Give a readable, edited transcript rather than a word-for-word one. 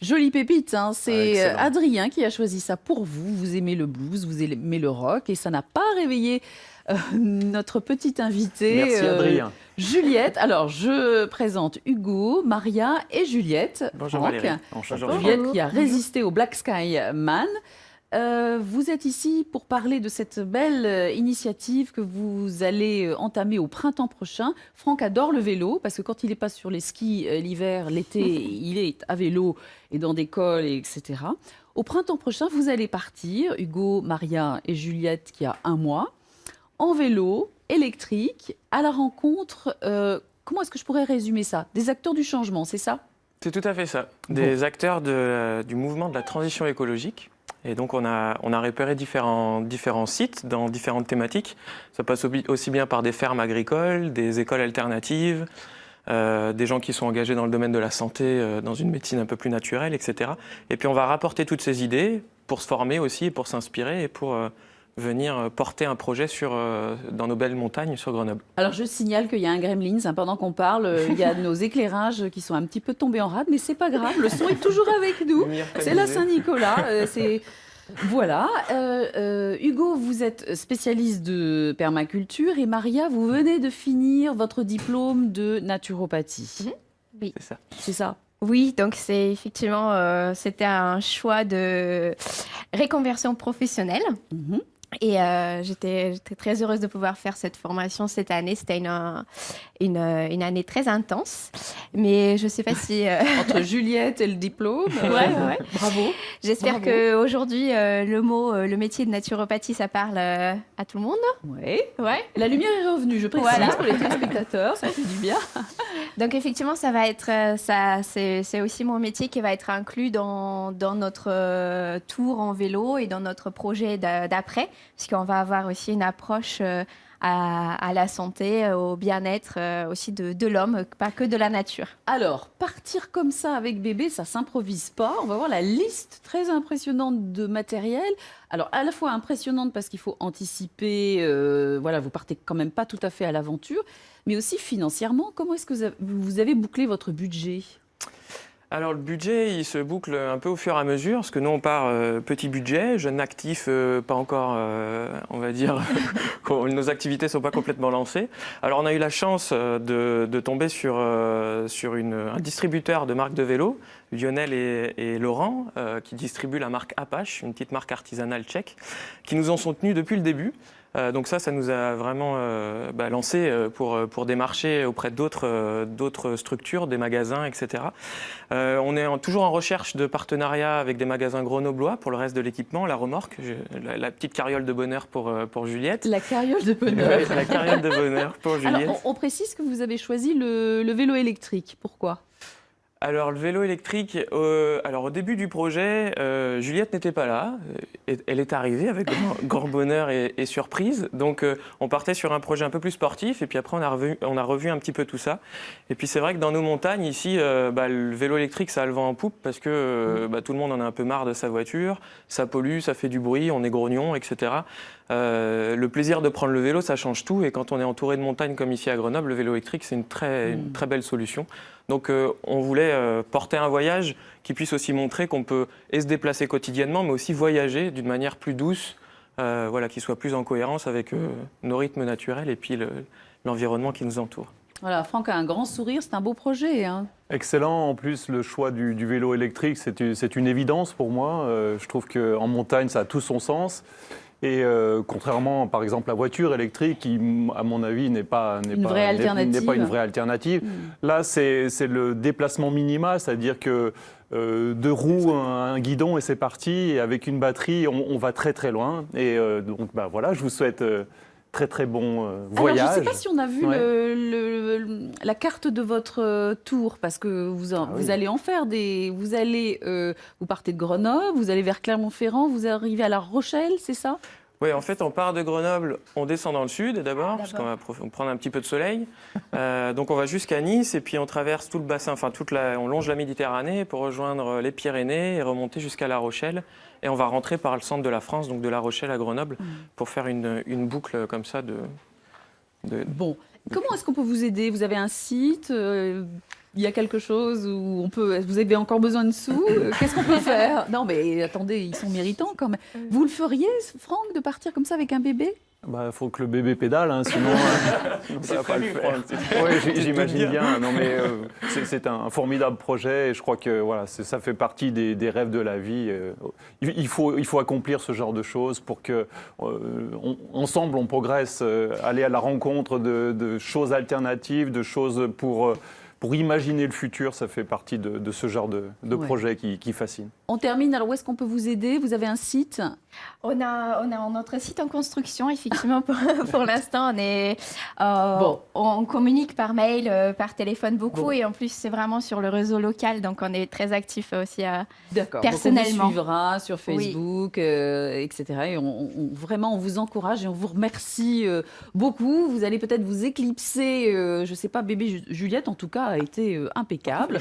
Jolie pépite, hein. C'est Excellent. Adrien qui a choisi ça pour vous. Vous aimez le blues, vous aimez le rock et ça n'a pas réveillé notre petite invitée Merci Adrien. Juliette. Alors, je présente Hugo, Maria et Juliette. Bonjour Franck. Valérie. Enchanté. Juliette qui a résisté au Black Sky Man. Vous êtes ici pour parler de cette belle initiative que vous allez entamer au printemps prochain. Franck adore le vélo parce que quand il n'est pas sur les skis l'hiver, l'été, il est à vélo et dans des cols, etc. Au printemps prochain, vous allez partir, Hugo, Maria et Juliette, qui a un mois, en vélo électrique à la rencontre. Comment est-ce que je pourrais résumer ça? Des acteurs du changement, c'est ça? C'est tout à fait ça. Des acteurs du mouvement de la transition écologique. Et donc on a repéré différents sites dans différentes thématiques. Ça passe aussi bien par des fermes agricoles, des écoles alternatives, des gens qui sont engagés dans le domaine de la santé, dans une médecine un peu plus naturelle, etc. Et puis on va rapporter toutes ces idées pour se former aussi, pour s'inspirer et pour venir porter un projet dans nos belles montagnes sur Grenoble. Alors je signale qu'il y a un Gremlins, hein, pendant qu'on parle, il y a nos éclairages qui sont un petit peu tombés en rade, mais c'est pas grave, le son est toujours avec nous. C'est la Saint-Nicolas. Voilà. Hugo, vous êtes spécialiste de permaculture et Maria, vous venez de finir votre diplôme de naturopathie. Oui. C'est ça. C'est ça. Oui, donc c'est effectivement, c'était un choix de reconversion professionnelle. Mhm. Et j'étais très heureuse de pouvoir faire cette formation cette année. C'était une année très intense, mais je ne sais pas si... Entre Juliette et le diplôme. Ouais. Bravo. J'espère Bravo. qu'aujourd'hui, le métier de naturopathie, ça parle à tout le monde. Oui. Ouais. La lumière est revenue, je précise, Voilà. pour les téléspectateurs, ça fait du bien. Donc effectivement, ça va être c'est aussi mon métier qui va être inclus dans notre tour en vélo et dans notre projet d'après, puisqu'on va avoir aussi une approche à la santé, au bien-être aussi de l'homme, pas que de la nature. Alors, partir comme ça avec bébé, ça s'improvise pas. On va voir la liste très impressionnante de matériel. Alors, à la fois impressionnante parce qu'il faut anticiper, voilà, vous partez quand même pas tout à fait à l'aventure, mais aussi financièrement, comment est-ce que vous avez bouclé votre budget? Alors le budget, il se boucle un peu au fur et à mesure, parce que nous on part petit budget, jeune actif, pas encore, on va dire, nos activités ne sont pas complètement lancées. Alors on a eu la chance de tomber sur un distributeur de marques de vélo, Lionel et Laurent, qui distribuent la marque Apache, une petite marque artisanale tchèque, qui nous ont soutenus depuis le début. Donc ça nous a vraiment lancé pour démarcher auprès d'autres structures, des magasins, etc. On est toujours en recherche de partenariats avec des magasins grenoblois pour le reste de l'équipement, la remorque, la petite carriole de bonheur pour Juliette. La carriole de bonheur. La carriole de bonheur pour Juliette. Alors, on précise que vous avez choisi le vélo électrique. Pourquoi? Alors le vélo électrique, alors au début du projet, Juliette n'était pas là. Elle est arrivée avec grand bonheur et surprise. Donc on partait sur un projet un peu plus sportif et puis après on a revu un petit peu tout ça. Et puis c'est vrai que dans nos montagnes ici, le vélo électrique ça a le vent en poupe parce que tout le monde en a un peu marre de sa voiture. Ça pollue, ça fait du bruit, on est grognon, etc. Le plaisir de prendre le vélo, ça change tout. Et quand on est entouré de montagnes comme ici à Grenoble, le vélo électrique c'est une très belle solution. Donc on voulait porter un voyage qui puisse aussi montrer qu'on peut se déplacer quotidiennement, mais aussi voyager d'une manière plus douce, qui soit plus en cohérence avec nos rythmes naturels et puis l'environnement qui nous entoure. Voilà, Franck a un grand sourire, c'est un beau projet, hein. Excellent. En plus, le choix du vélo électrique, c'est une évidence pour moi. Je trouve qu'en montagne, ça a tout son sens. Et contrairement, par exemple, à la voiture électrique, qui, à mon avis, n'est pas une vraie alternative. Là, c'est le déplacement minimal, c'est-à-dire que deux roues, un guidon et c'est parti. Et avec une batterie, on va très très loin. Et donc, voilà, je vous souhaite très très bon voyage. Alors, je ne sais pas si on a vu Ouais. la carte de votre tour, parce que vous allez en faire des... Vous partez de Grenoble, vous allez vers Clermont-Ferrand, vous arrivez à La Rochelle, c'est ça? Oui, en fait, on part de Grenoble, on descend dans le sud d'abord, parce qu'on va prendre un petit peu de soleil. Donc on va jusqu'à Nice et puis on traverse tout le bassin, on longe la Méditerranée pour rejoindre les Pyrénées et remonter jusqu'à La Rochelle. Et on va rentrer par le centre de la France, donc de La Rochelle à Grenoble, pour faire une boucle comme ça Bon, Comment est-ce qu'on peut vous aider? Vous avez un site? Il y a quelque chose où on peut. Vous avez encore besoin de sous? Qu'est-ce qu'on peut faire? Non, mais attendez, ils sont méritants quand même. Vous le feriez, Franck, de partir comme ça avec un bébé? Bah, faut que le bébé pédale, hein, sinon, sinon ça va pas le prévu, faire. Franck. Oui, j'imagine bien. Non, mais c'est un formidable projet et je croit que voilà, ça fait partie des rêves de la vie. Il faut accomplir ce genre de choses pour que ensemble on progresse, aller à la rencontre de choses alternatives, de choses pour imaginer le futur. Ça fait partie de ce genre de projet qui fascine. On termine. Alors, où est-ce qu'on peut vous aider? Vous avez un site? On a notre site en construction, effectivement, pour l'instant. On communique par mail, par téléphone beaucoup, et en plus, c'est vraiment sur le réseau local, donc on est très actifs aussi D'accord. personnellement. Donc on vous suivra sur Facebook, etc. Et vraiment, on vous encourage et on vous remercie beaucoup. Vous allez peut-être vous éclipser, je ne sais pas, bébé Juliette, en tout cas, a été impeccable.